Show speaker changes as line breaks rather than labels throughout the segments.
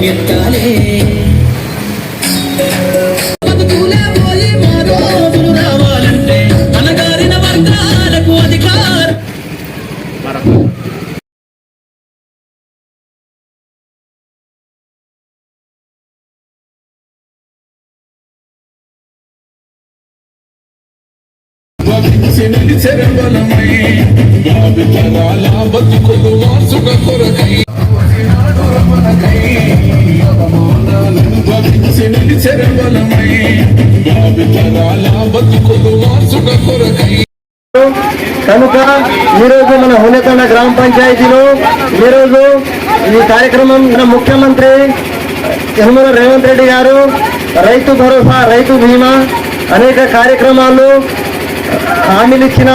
ఎత్తాలే రావాలంటే అనగారిన వర్గాలకు అధికారం బతుకులు వాసుక కొరకై
కనుక ఈరోజు మన హునేతండ గ్రామ పంచాయతీలో ఈరోజు ఈ కార్యక్రమం మన ముఖ్యమంత్రి యనమల రేవంత్ రెడ్డి గారు రైతు భరోసా, రైతు బీమా అనేక కార్యక్రమాలు హామీలు ఇచ్చిన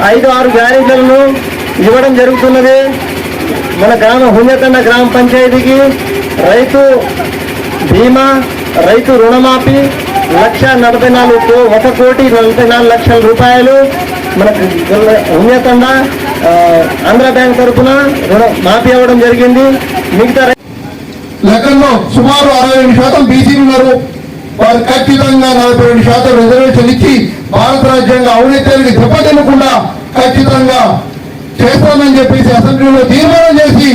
5-6 గ్యారేజీలను ఇవ్వడం జరుగుతున్నది. మన హునేతండ గ్రామ పంచాయతీకి రైతు బీమా, రైతు రుణమాఫీ 1,44,44,00,000 రూపాయలు మన హునేతండ ఆంధ్ర బ్యాంక్ తరఫున మాఫీ అవ్వడం జరిగింది. మిగతా
లెక్కల్లో సుమారు 62% బీసీలు ఉన్నారు. వారు ఖచ్చితంగా 42% రిజర్వేషన్ ఇచ్చి భారత రాజ్యాంగ అవినీతికి దెబ్బతినకుండా ఖచ్చితంగా చేస్తామని చెప్పేసి అసెంబ్లీలో తీర్మానం చేసి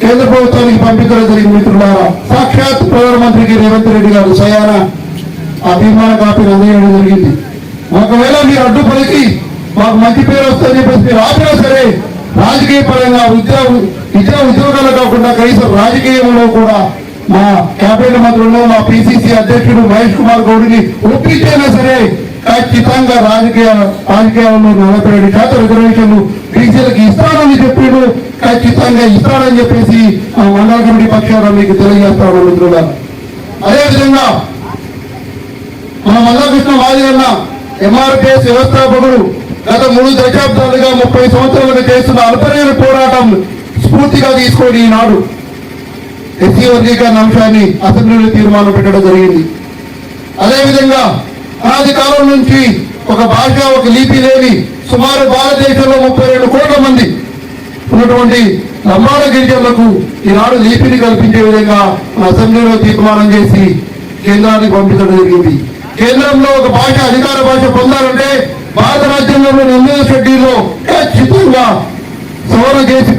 కేంద్ర ప్రభుత్వానికి పంపించడం జరిగింది. మిత్రులారా, సాక్షాత్ ప్రధానమంత్రికి రేవంత్ రెడ్డి గారు స్వయాన ఆ తీర్మాన కాపీని అందజేయడం జరిగింది. ఒకవేళ మీరు అడ్డుపలికి మాకు మంచి పేరు వస్తుందని చెప్పేసి మీరు ఆపినా సరే రాజకీయ పరంగా ఉద్యోగాలు కాకుండా కనీసం రాజకీయంలో కూడా మా కేబినెట్ మంత్రులు, మా పిసిసి అధ్యక్షుడు మహేష్ కుమార్ గౌడ్ని ఒప్పించైనా సరే ఖచ్చితంగా రాజకీయాల్లో 47% రిజర్వేషన్లు బీసీలకు ఇస్తానని చెప్పాడు. ఖచ్చితంగా ఇస్తానని చెప్పేసి ఆ మండల కమిటీ పక్షాన మీకు తెలియజేస్తాను మిత్రుల. అదేవిధంగా మన మల్లాకృష్ణ వాదిగన్న ఎంఆర్పిఎస్ వ్యవస్థాపకుడు గత 3 దశాబ్దాలుగా 30 సంవత్సరాలుగా చేస్తున్న అల్పనీయ పోరాటం స్ఫూర్తిగా తీసుకొని ఈనాడు ఎస్సీ వర్గీకరణ అంశాన్ని అసెంబ్లీలో తీర్మానం పెట్టడం జరిగింది. అదేవిధంగా అనాది కాలం నుంచి ఒక భాష, ఒక లిపి లేని సుమారు భారతదేశంలో 32 కోట్ల మంది ఉన్నటువంటి లంబాడ గిరిజనులకు ఈనాడు లిపిని కల్పించే విధంగా అసెంబ్లీలో తీర్మానం చేసి కేంద్రానికి పంపించడం జరిగింది. కేంద్రంలో ఒక భాష అధికార భాష పొందాలంటే భారత రాజ్యాంగంలోని 8వ షెడ్యూల్లో ఖచ్చితంగా సవరణ చేసి